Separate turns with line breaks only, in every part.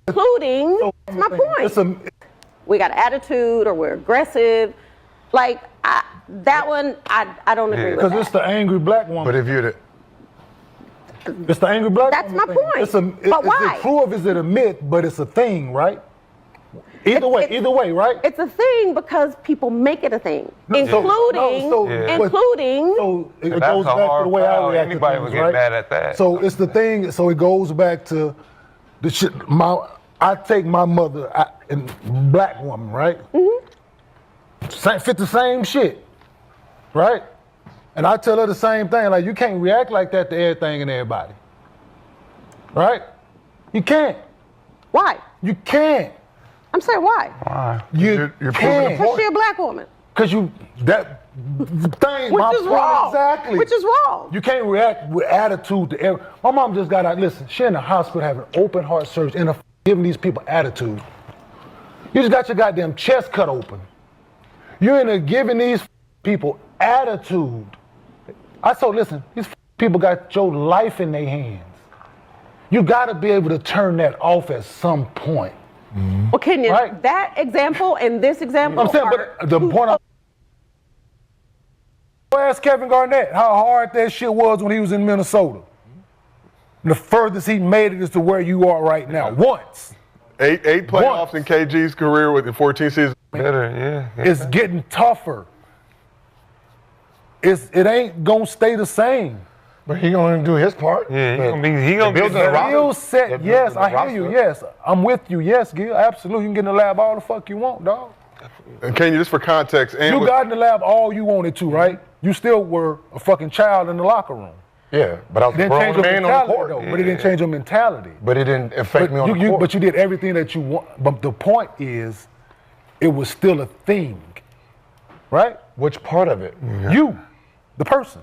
Including,
So,
that's my point.
It's a,
We got attitude or we're aggressive. Like, that one, I don't agree with
because
that.
it's the angry black woman.
But if you're the
It's the angry black
That's
woman
my
thing.
point.
But
But why?
Is it true or is it a myth? But it's a thing, right? Either way, right?
It's a thing because people make it a thing, including.
So
It
goes
That's
back
a
to
hard
the way I
foul.
react to
Anybody
things,
would get
right?
mad at that.
So it's the thing. So it goes back to the shit. I take my mother, and black woman, right? Fit the same shit, right? And I tell her the same thing. Like, you can't react like that to everything and everybody, right? You can't.
Why?
You can't.
I'm saying why?
You
You're proving
can't.
a
Because
point.
she a black woman.
Because that thing,
Which
my
is
point
wrong.
exactly.
Which is wrong.
You can't react with attitude to every. My mom just got out. Listen, she in the hospital having open heart surgery and giving these people attitude. You just got your goddamn chest cut open. You're in there giving these people attitude. I told, listen, these people got your life in their hands. You got to be able to turn that off at some point.
Well, Kenyon,
Right.
that example and this example
I'm saying,
are
but the point ask Kevin Garnett how hard that shit was when he was in Minnesota. And the furthest he made it is to where you are right now. Once.
Eight playoffs in KG's career with the 14 seasons.
Better, yeah.
It's getting tougher. It ain't gonna stay the same.
But he gonna do his part.
Yeah, he gonna be
building a
better.
roster.
Skill set,
They're
yes,
building a
I hear you,
roster.
yes. I'm with you, yes, Gil, absolutely. You can get in the lab all the fuck you want, dog.
And can you, just for context, and
You
with-
got in the lab all you wanted to, right? You still were a fucking child in the locker room.
yeah, but I was
It
a
didn't change
grown
your
man on the
mentality,
court.
though. But it didn't change your mentality.
But it didn't affect me on the court.
But you did everything that you want. But the point is, it was still a thing, right?
Which part of it?
You, the person.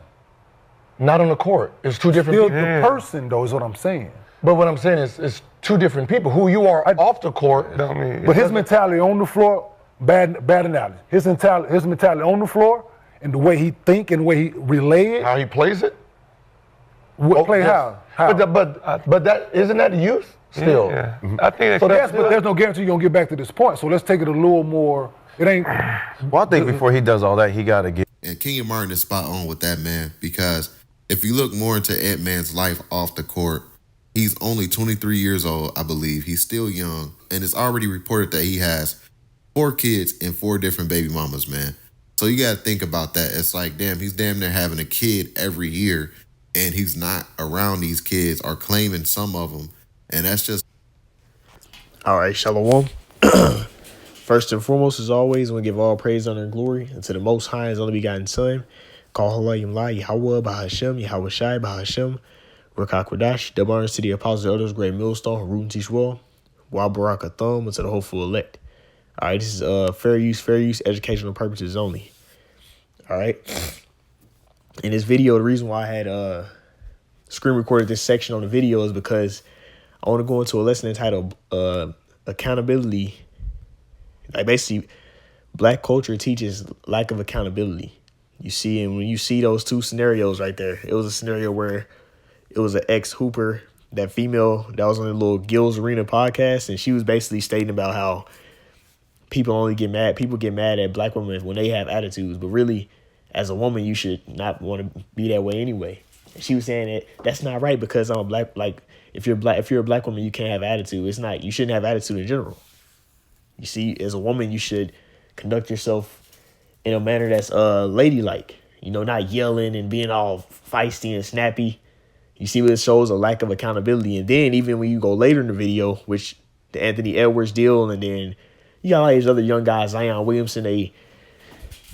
Not on the court. It's two different
Still
people.
the person, though, is what I'm saying.
But what I'm saying is, it's two different people. Who you are off the court.
I mean,
But his mentality on the floor, bad analogy. His mentality on the floor and the way he think and the way he relay it.
How he plays it.
Play
yes.
how?
But that isn't that youth still.
yeah. I think
So
that
Yes, but there's no guarantee you're gonna get back to this point. So let's take it a little more. It ain't.
Well, I think before he does all that, he got to get.
And Kenyon Martin is spot on with that, man, because if you look more into Ant-Man's life off the court, he's only 23 years old, I believe. He's still young, and it's already reported that he has 4 kids and 4 different baby mamas, man. So you got to think about that. It's like, damn, he's damn near having a kid every year, and he's not around these kids or claiming some of them, and that's just.
All right, Shalom. First and foremost, as always, I want to give all praise, honor, and glory unto the Most High, His only begotten Son. Call Halayim La, Yahweh, Bahashem, Yahweh Shai, Bahashem, Rakak Radash, double honors to the apostles, the elders, great millstone, root and teach well, Wa Baraka Thumb, and to the hopeful elect. All right, this is fair use, educational purposes only. All right. In this video, the reason why I had screen recorded this section on the video is because I want to go into a lesson entitled accountability. Like, basically, black culture teaches lack of accountability. You see, and when you see those two scenarios right there, it was a scenario where it was an ex-hooper, that female that was on the little Gil's Arena podcast, and she was basically stating about how people get mad at black women when they have attitudes, but really, as a woman, you should not want to be that way anyway. And she was saying that that's not right because I'm a black. Like, if you're a black woman, you can't have attitude. It's not. You shouldn't have attitude in general. You see, as a woman, you should conduct yourself in a manner that's ladylike. You know, not yelling and being all feisty and snappy. You see, what it shows a lack of accountability. And then even when you go later in the video, which the Anthony Edwards deal, and then you got all these other young guys, Zion Williamson, they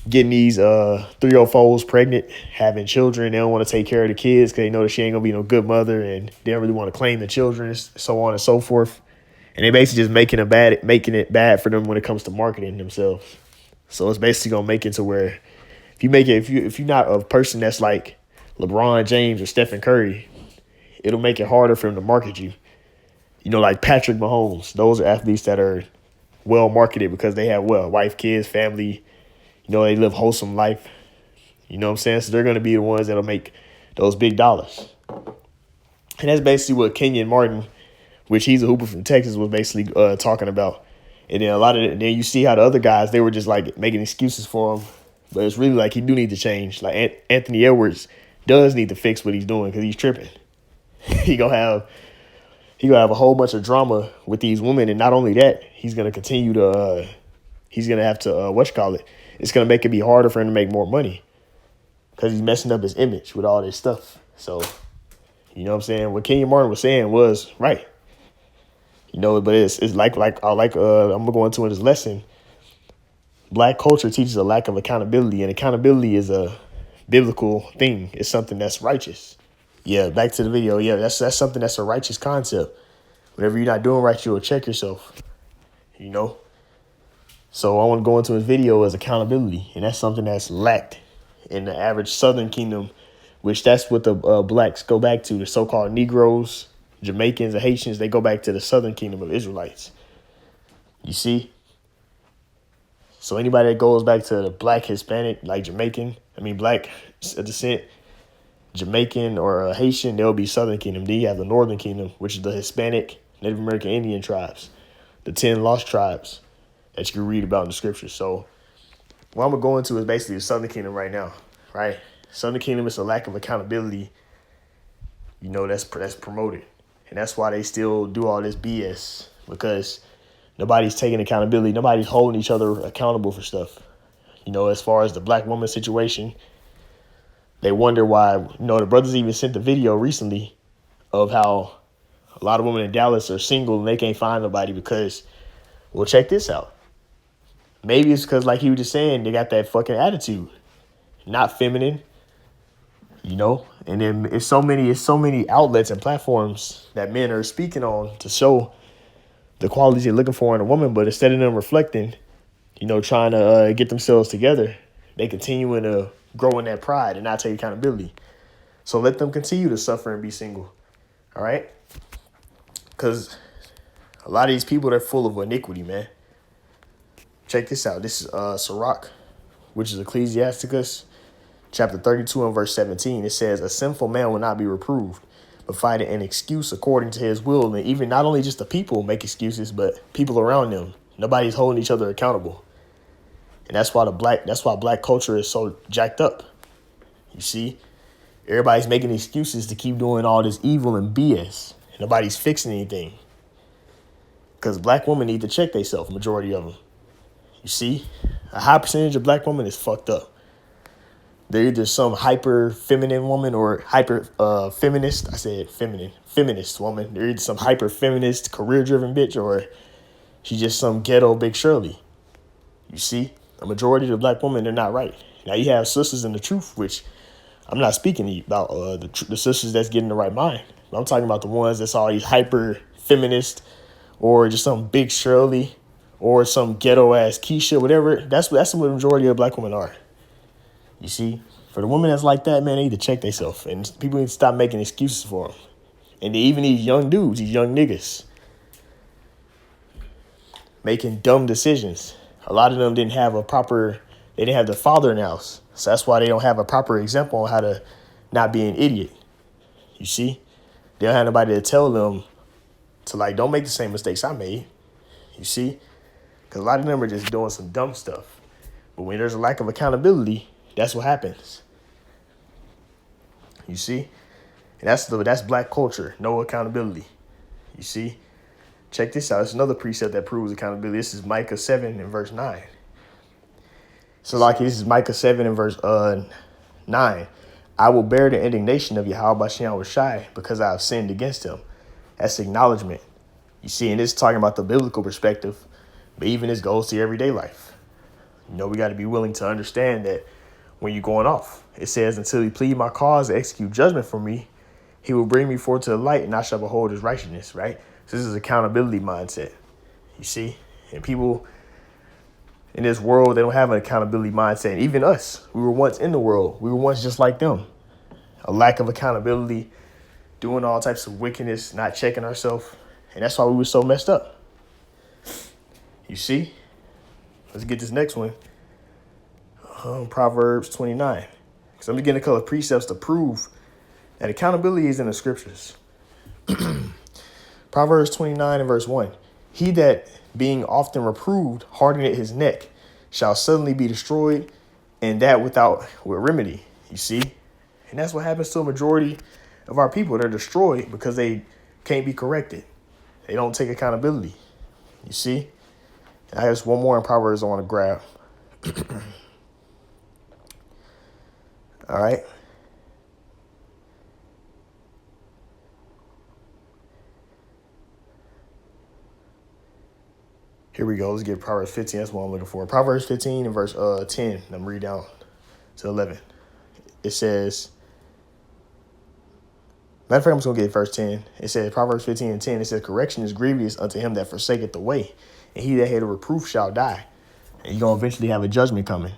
getting these 304s pregnant, having children. They don't want to take care of the kids because they know that she ain't gonna be no good mother, and they don't really want to claim the children, so on and so forth. And they basically just making it bad for them when it comes to marketing themselves. So it's basically gonna make it to where if you're not a person that's like LeBron James or Stephen Curry, it'll make it harder for them to market you. You know, like Patrick Mahomes. Those are athletes that are well marketed because they have wife, kids, family. You know, they live wholesome life. You know what I'm saying? So they're gonna be the ones that'll make those big dollars. And that's basically what Kenyon Martin which he's a hooper from Texas, was basically talking about. And then then you see how the other guys, they were just like making excuses for him. But it's really like he do need to change. Like Anthony Edwards does need to fix what he's doing because he's tripping. he gonna have a whole bunch of drama with these women, and not only that, he's gonna continue to he's gonna have to it's gonna make it be harder for him to make more money because he's messing up his image with all this stuff. So, you know what I'm saying? What Kenyon Martin was saying was right. You know, but it's like I'm gonna go into in this lesson. Black culture teaches a lack of accountability, and accountability is a biblical thing. It's something that's righteous. Yeah, back to the video. Yeah, that's something that's a righteous concept. Whenever you're not doing right, you'll check yourself. You know? So I want to go into his video as accountability, and that's something that's lacked in the average Southern Kingdom, which that's what the blacks go back to, the so-called Negroes, Jamaicans, and Haitians. They go back to the Southern Kingdom of Israelites. You see? So anybody that goes back to the black Hispanic, like black descent, Jamaican or Haitian, they'll be Southern Kingdom. Then you have the Northern Kingdom, which is the Hispanic, Native American Indian tribes, the 10 lost tribes that you can read about in the scriptures. So what I'm going to go into is basically the Southern Kingdom right now, right? Southern Kingdom is a lack of accountability, you know, that's promoted. And that's why they still do all this BS, because nobody's taking accountability. Nobody's holding each other accountable for stuff. You know, as far as the black woman situation, they wonder why, you know, the brothers even sent the video recently of how a lot of women in Dallas are single and they can't find nobody because, well, check this out. Maybe it's because, like he was just saying, they got that fucking attitude. Not feminine, you know? And then it's so many outlets and platforms that men are speaking on to show the qualities they're looking for in a woman, but instead of them reflecting, you know, trying to get themselves together, they continuing to grow in that pride and not take accountability. So let them continue to suffer and be single, all right? Because a lot of these people, they're full of iniquity, man. Check this out. This is Sirach, which is Ecclesiasticus, chapter 32 and verse 17. It says, a sinful man will not be reproved, but find an excuse according to his will. And even not only just the people make excuses, but people around them. Nobody's holding each other accountable. And that's why black culture is so jacked up. You see, everybody's making excuses to keep doing all this evil and BS. Nobody's fixing anything. Because black women need to check themselves, majority of them. You see, a high percentage of black women is fucked up. They're either some hyper feminine woman or hyper feminist. I said feminine, feminist woman. They're either some hyper feminist, career driven bitch, or she's just some ghetto Big Shirley. You see, a majority of the black women, they're not right. Now you have sisters in the truth, which I'm not speaking about the sisters that's getting the right mind. I'm talking about the ones that's all these hyper feminist, or just some Big Shirley, or some ghetto ass Keisha, whatever. That's what the majority of black women are. You see, for the women that's like that, man, they need to check themselves. And people need to stop making excuses for them. And even these young dudes, these young niggas, making dumb decisions. A lot of them didn't have the father in the house. So that's why they don't have a proper example on how to not be an idiot. You see, they don't have nobody to tell them to, like, don't make the same mistakes I made. You see, because a lot of them are just doing some dumb stuff. But when there's a lack of accountability, that's what happens. You see? And that's black culture. No accountability. You see? Check this out. It's another precept that proves accountability. This is Micah 7 and verse 9. So like this is Micah 7 and verse 9. I will bear the indignation of Yahweh Bashem Shai because I have sinned against him. That's acknowledgement. You see, and this is talking about the biblical perspective, but even this goes to everyday life. You know, we got to be willing to understand that when you're going off, it says, until he plead my cause and execute judgment for me, he will bring me forth to the light and I shall behold his righteousness, right? So this is accountability mindset, you see? And people in this world, they don't have an accountability mindset. And even us, we were once in the world. We were once just like them. A lack of accountability, doing all types of wickedness, not checking ourselves. And that's why we were so messed up. You see? Let's get this next one. Proverbs 29. Because I'm getting a couple of precepts to prove that accountability is in the scriptures. Proverbs 29 and verse 1. He that, being often reproved, hardeneth his neck, shall suddenly be destroyed, and that with remedy. You see? And that's what happens to a majority of our people. They're destroyed because they can't be corrected. They don't take accountability. You see? And I have just one more in Proverbs I want to grab. All right. Here we go. Let's get Proverbs 15. That's what I'm looking for. Proverbs 15 and verse 10. I'm read down to 11. It says, matter of fact, I'm just going to get verse 10. It says, Proverbs 15 and 10, it says, correction is grievous unto him that forsaketh the way, and he that hath a reproof shall die. And you're going to eventually have a judgment coming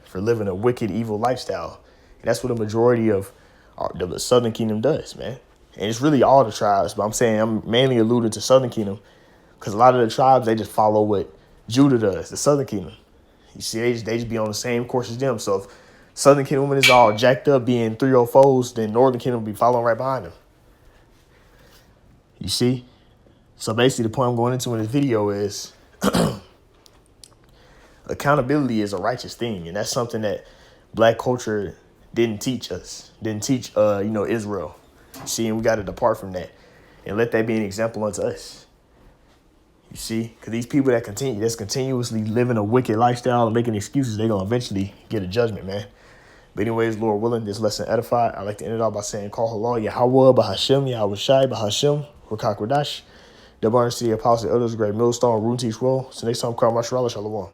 for living a wicked, evil lifestyle. And that's what a majority of the Southern Kingdom does, man. And it's really all the tribes, but I'm mainly alluding to Southern Kingdom because a lot of the tribes, they just follow what Judah does, the Southern Kingdom. You see, they just be on the same course as them. So if Southern Kingdom is all jacked up being 304s, then Northern Kingdom will be following right behind them. You see? So basically the point I'm going into in this video is accountability is a righteous thing. And that's something that black culture didn't teach us, didn't teach, Israel. See, and we got to depart from that and let that be an example unto us. You see, because these people that's continuously living a wicked lifestyle and making excuses, they're going to eventually get a judgment, man. But anyways, Lord willing, this lesson edified. I'd like to end it off by saying, call halal, Yahweh, Bahashem, Yahweh Shai, Bahashem, Rakak Radash, the Barn City Apostle, Elders, Great Millstone, Roon Teach Roll. So next time, Karl Mashallah, Shalom.